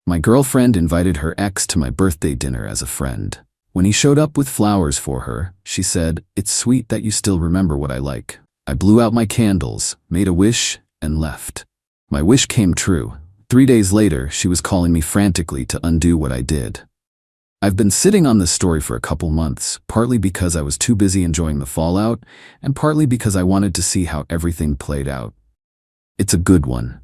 My girlfriend invited her ex to my birthday dinner as a friend. When he showed up with flowers for her, she said, "It's sweet that you still remember what I like." I blew out my candles, made a wish, and left. My wish came true. 3 days later, she was calling me frantically to undo what I did. I've been sitting on this story for a couple months, partly because I was too busy enjoying the fallout, and partly because I wanted to see how everything played out. It's a good one.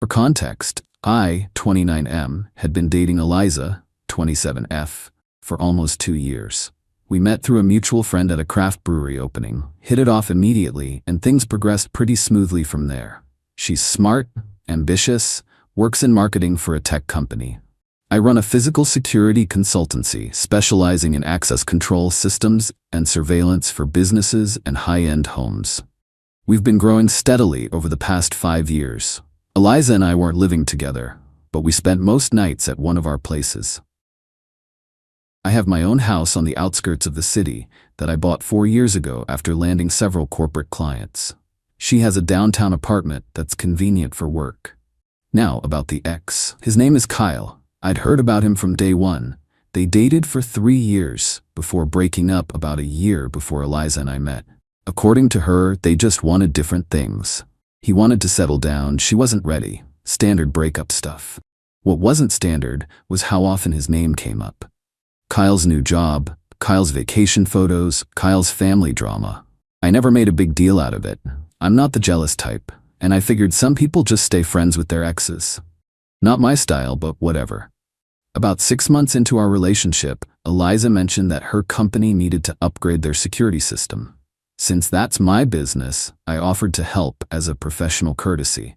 For context, I, 29M, had been dating Eliza, 27F, for almost 2 years. We met through a mutual friend at a craft brewery opening, hit it off immediately, and things progressed pretty smoothly from there. She's smart, ambitious, works in marketing for a tech company. I run a physical security consultancy specializing in access control systems and surveillance for businesses and high-end homes. We've been growing steadily over the past 5 years. Eliza and I weren't living together, but we spent most nights at one of our places. I have my own house on the outskirts of the city that I bought 4 years ago after landing several corporate clients. She has a downtown apartment that's convenient for work. Now about the ex. His name is Kyle. I'd heard about him from day one. They dated for 3 years before breaking up about a year before Eliza and I met. According to her, they just wanted different things. He wanted to settle down, she wasn't ready. Standard breakup stuff. What wasn't standard was how often his name came up. Kyle's new job, Kyle's vacation photos, Kyle's family drama. I never made a big deal out of it. I'm not the jealous type, and I figured some people just stay friends with their exes. Not my style, but whatever. About 6 months into our relationship, Eliza mentioned that her company needed to upgrade their security system. Since that's my business, I offered to help as a professional courtesy.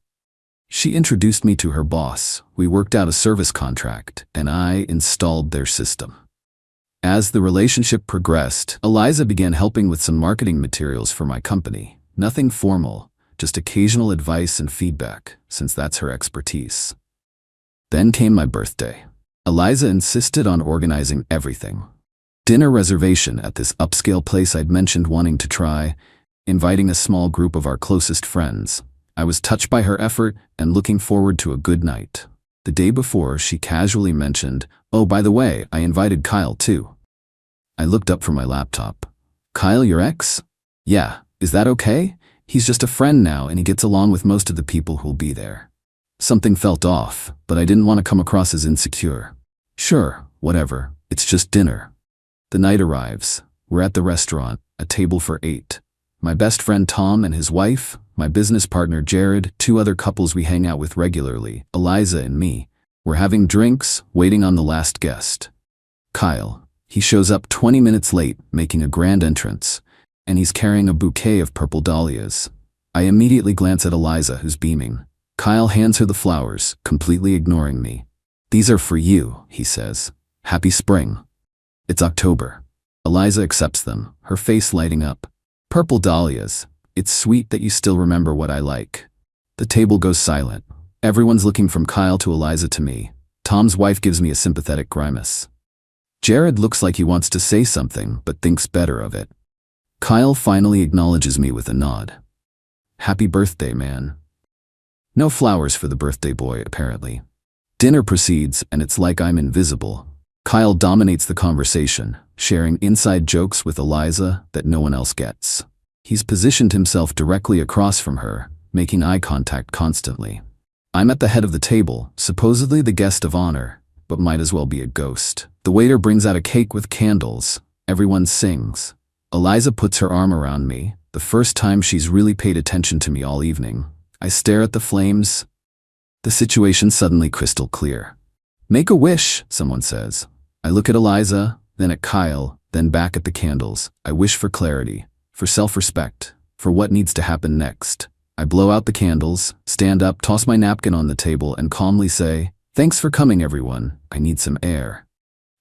She introduced me to her boss, we worked out a service contract, and I installed their system. As the relationship progressed, Eliza began helping with some marketing materials for my company. Nothing formal, just occasional advice and feedback, since that's her expertise. Then came my birthday. Eliza insisted on organizing everything. Dinner reservation at this upscale place I'd mentioned wanting to try, inviting a small group of our closest friends. I was touched by her effort and looking forward to a good night. The day before, she casually mentioned, "Oh, by the way, I invited Kyle too." I looked up from my laptop. "Kyle, your ex?" "Yeah, is that okay? He's just a friend now and he gets along with most of the people who'll be there." Something felt off, but I didn't want to come across as insecure. "Sure, whatever, it's just dinner." The night arrives. We're at the restaurant, a table for 8. My best friend Tom and his wife, my business partner Jared, 2 other couples we hang out with regularly, Eliza and me. We're having drinks, waiting on the last guest. Kyle. He shows up 20 minutes late, making a grand entrance, and he's carrying a bouquet of purple dahlias. I immediately glance at Eliza, who's beaming. Kyle hands her the flowers, completely ignoring me. "These are for you," he says. "Happy spring." It's October. Eliza accepts them, her face lighting up. "Purple dahlias. It's sweet that you still remember what I like." The table goes silent. Everyone's looking from Kyle to Eliza to me. Tom's wife gives me a sympathetic grimace. Jared looks like he wants to say something, but thinks better of it. Kyle finally acknowledges me with a nod. "Happy birthday, man." No flowers for the birthday boy, apparently. Dinner proceeds, and it's like I'm invisible. Kyle dominates the conversation, sharing inside jokes with Eliza that no one else gets. He's positioned himself directly across from her, making eye contact constantly. I'm at the head of the table, supposedly the guest of honor, but might as well be a ghost. The waiter brings out a cake with candles. Everyone sings. Eliza puts her arm around me, the first time she's really paid attention to me all evening. I stare at the flames. The situation's suddenly crystal clear. "Make a wish," someone says. I look at Eliza, then at Kyle, then back at the candles. I wish for clarity, for self-respect, for what needs to happen next. I blow out the candles, stand up, toss my napkin on the table, and calmly say, "Thanks for coming, everyone. I need some air."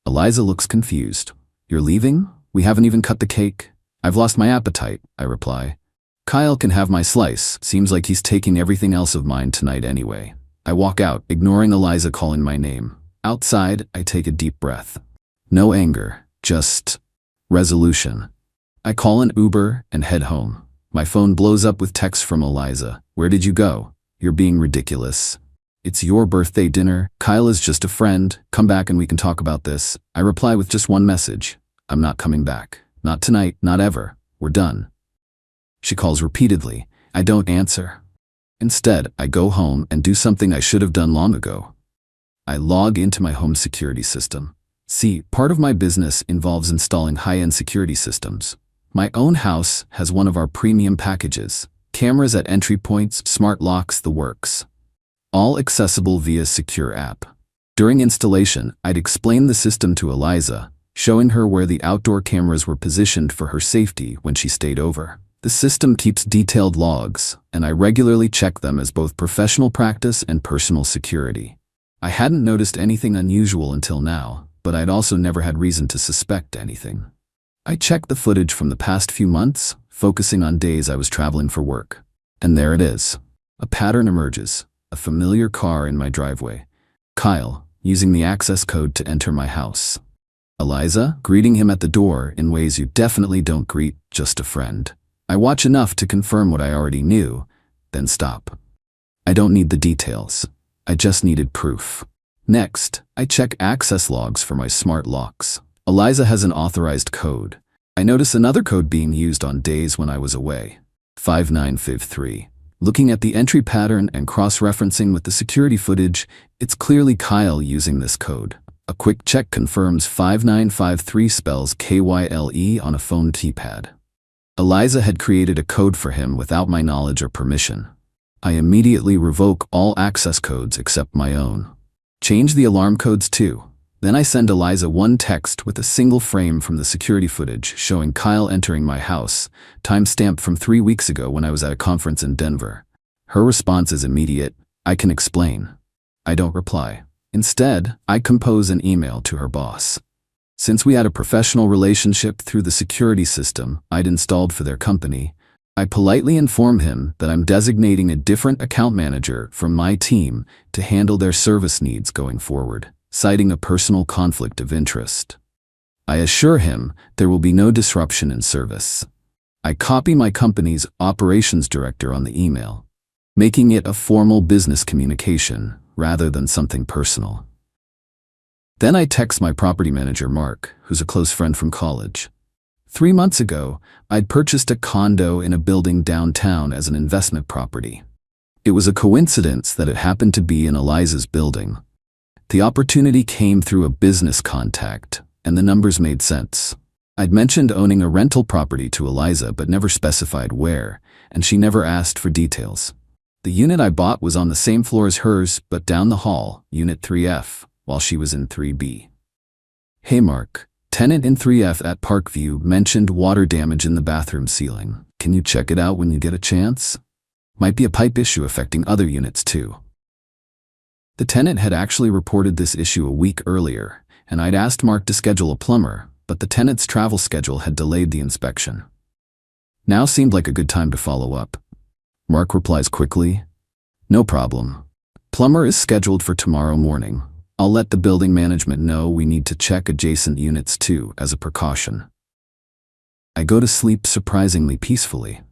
Eliza looks confused. "You're leaving? We haven't even cut the cake." "I've lost my appetite," I reply. "Kyle can have my slice. Seems like he's taking everything else of mine tonight anyway." I walk out, ignoring Eliza calling my name. Outside, I take a deep breath. No anger, just resolution. I call an Uber and head home. My phone blows up with texts from Eliza. "Where did you go? You're being ridiculous." It's your birthday dinner. Kyle is just a friend. Come back and we can talk about this. I reply with just one message. I'm not coming back. Not tonight, not ever. We're done. She calls repeatedly. I don't answer. Instead, I go home and do something I should have done long ago. I log into my home security system. See, part of my business involves installing high-end security systems. My own house has one of our premium packages. Cameras at entry points, smart locks, the works. All accessible via secure app. During installation, I'd explain the system to Eliza, showing her where the outdoor cameras were positioned for her safety when she stayed over. The system keeps detailed logs, and I regularly check them as both professional practice and personal security. I hadn't noticed anything unusual until now, but I'd also never had reason to suspect anything. I checked the footage from the past few months, focusing on days I was traveling for work. And there it is. A pattern emerges. A familiar car in my driveway. Kyle, using the access code to enter my house. Eliza, greeting him at the door in ways you definitely don't greet just a friend. I watch enough to confirm what I already knew, then stop. I don't need the details. I just needed proof. Next, I check access logs for my smart locks. Eliza has an authorized code. I notice another code being used on days when I was away. 5953. Looking at the entry pattern and cross-referencing with the security footage, it's clearly Kyle using this code. A quick check confirms 5953 spells Qley on a phone keypad. Eliza had created a code for him without my knowledge or permission. I immediately revoke all access codes except my own. Change the alarm codes too. Then I send Eliza one text with a single frame from the security footage showing Kyle entering my house, timestamped from 3 weeks ago when I was at a conference in Denver. Her response is immediate. I can explain. I don't reply. Instead, I compose an email to her boss. Since we had a professional relationship through the security system I'd installed for their company, I politely inform him that I'm designating a different account manager from my team to handle their service needs going forward, citing a personal conflict of interest. I assure him there will be no disruption in service. I copy my company's operations director on the email, making it a formal business communication rather than something personal. Then I text my property manager, Mark, who's a close friend from college. 3 months ago, I'd purchased a condo in a building downtown as an investment property. It was a coincidence that it happened to be in Eliza's building. The opportunity came through a business contact, and the numbers made sense. I'd mentioned owning a rental property to Eliza but never specified where, and she never asked for details. The unit I bought was on the same floor as hers, but down the hall, Unit 3F, while she was in 3B. Hey Mark, tenant in 3F at Parkview mentioned water damage in the bathroom ceiling. Can you check it out when you get a chance? Might be a pipe issue affecting other units too. The tenant had actually reported this issue a week earlier, and I'd asked Mark to schedule a plumber, but the tenant's travel schedule had delayed the inspection. Now seemed like a good time to follow up. Mark replies quickly, "No problem. Plumber is scheduled for tomorrow morning. I'll let the building management know we need to check adjacent units too, as a precaution." I go to sleep surprisingly peacefully.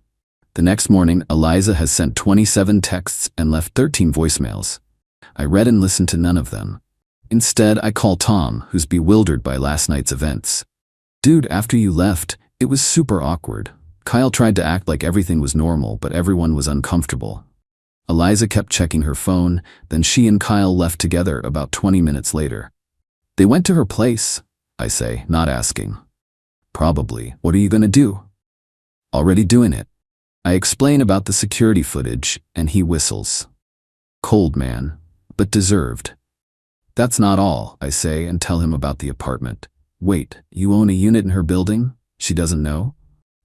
The next morning, Eliza has sent 27 texts and left 13 voicemails. I read and listened to none of them. Instead, I call Tom, who's bewildered by last night's events. "Dude, after you left, it was super awkward. Kyle tried to act like everything was normal, but everyone was uncomfortable." Eliza kept checking her phone, then she and Kyle left together about 20 minutes later. "They went to her place," I say, not asking. "Probably. What are you gonna do?" "Already doing it." I explain about the security footage, and he whistles. "Cold, man, but deserved." "That's not all," I say and tell him about the apartment. "Wait, you own a unit in her building? She doesn't know?"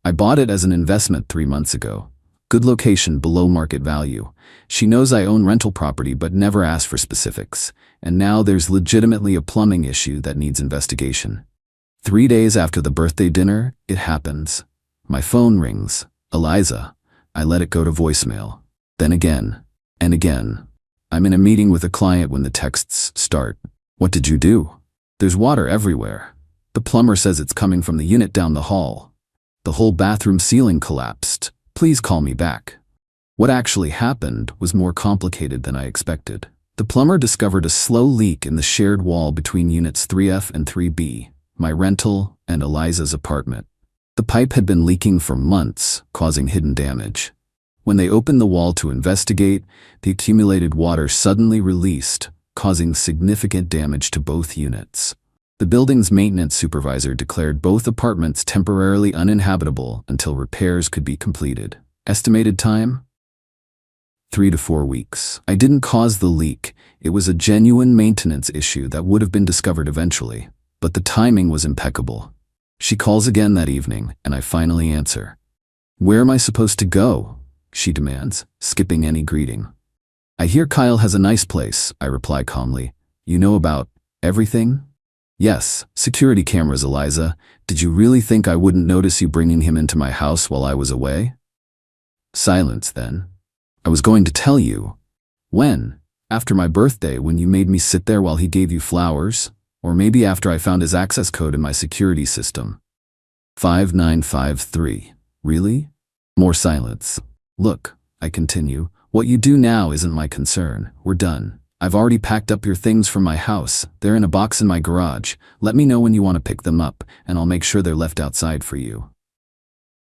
"I bought it as an investment 3 months ago. Good location, below market value. She knows I own rental property but never asked for specifics, and now there's legitimately a plumbing issue that needs investigation." 3 days after the birthday dinner, it happens. My phone rings. "Eliza." I let it go to voicemail. Then again, and again. I'm in a meeting with a client when the texts start. "What did you do?" "There's water everywhere. The plumber says it's coming from the unit down the hall. The whole bathroom ceiling collapsed. Please call me back." What actually happened was more complicated than I expected. The plumber discovered a slow leak in the shared wall between units 3F and 3B, my rental and Eliza's apartment. The pipe had been leaking for months, causing hidden damage. When they opened the wall to investigate, the accumulated water suddenly released, causing significant damage to both units. The building's maintenance supervisor declared both apartments temporarily uninhabitable until repairs could be completed. Estimated time? 3 to 4 weeks. I didn't cause the leak. It was a genuine maintenance issue that would have been discovered eventually, but the timing was impeccable. She calls again that evening, and I finally answer. "Where am I supposed to go?" she demands, skipping any greeting. "I hear Kyle has a nice place," I reply calmly. "You know about everything?" "Yes, security cameras, Eliza. Did you really think I wouldn't notice you bringing him into my house while I was away?" Silence then. "I was going to tell you." "When? After my birthday, when you made me sit there while he gave you flowers? Or maybe after I found his access code in my security system?" 5953. "Really?" More silence. "Look," I continue, "what you do now isn't my concern. We're done. I've already packed up your things from my house. They're in a box in my garage. Let me know when you want to pick them up, and I'll make sure they're left outside for you."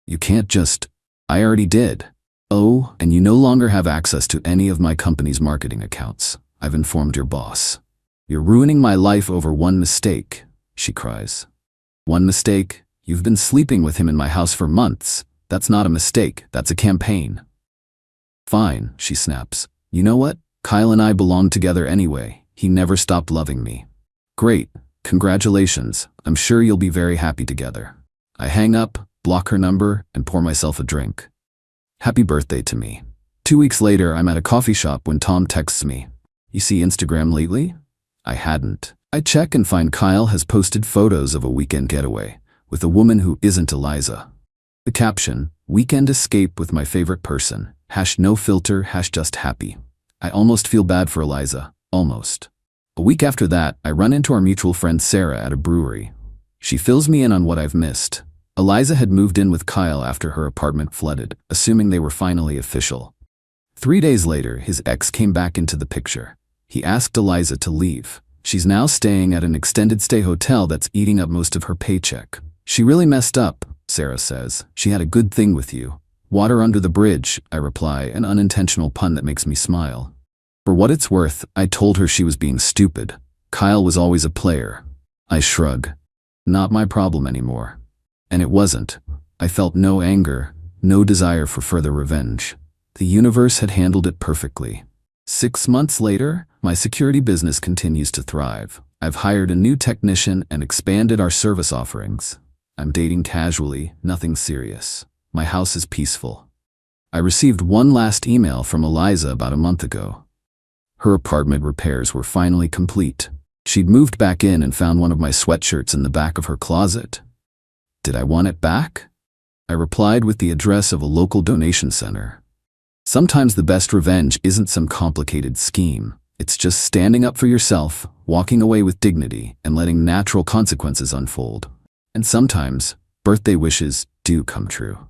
"You can't just—" "I already did." "Oh, and you no longer have access to any of my company's marketing accounts. I've informed your boss." "You're ruining my life over one mistake," she cries. "One mistake? You've been sleeping with him in my house for months. That's not a mistake, that's a campaign." "Fine," she snaps. "You know what? Kyle and I belong together anyway. He never stopped loving me." "Great. Congratulations. I'm sure you'll be very happy together." I hang up, block her number, and pour myself a drink. Happy birthday to me. 2 weeks later, I'm at a coffee shop when Tom texts me. "You see Instagram lately?" I hadn't. I check and find Kyle has posted photos of a weekend getaway with a woman who isn't Eliza. The caption, "Weekend escape with my favorite person. #no filter, #just happy." I almost feel bad for Eliza. Almost. A week after that, I run into our mutual friend Sarah at a brewery. She fills me in on what I've missed. Eliza had moved in with Kyle after her apartment flooded, assuming they were finally official. 3 days later, his ex came back into the picture. He asked Eliza to leave. She's now staying at an extended stay hotel that's eating up most of her paycheck. "She really messed up," Sarah says. "She had a good thing with you." "Water under the bridge," I reply, an unintentional pun that makes me smile. For what it's worth, I told her she was being stupid. Kyle was always a player. I shrug. Not my problem anymore. And it wasn't. I felt no anger, no desire for further revenge. The universe had handled it perfectly. 6 months later, my security business continues to thrive. I've hired a new technician and expanded our service offerings. I'm dating casually, nothing serious. My house is peaceful. I received one last email from Eliza about a month ago. Her apartment repairs were finally complete. She'd moved back in and found one of my sweatshirts in the back of her closet. Did I want it back? I replied with the address of a local donation center. Sometimes the best revenge isn't some complicated scheme. It's just standing up for yourself, walking away with dignity, and letting natural consequences unfold. And sometimes, birthday wishes do come true.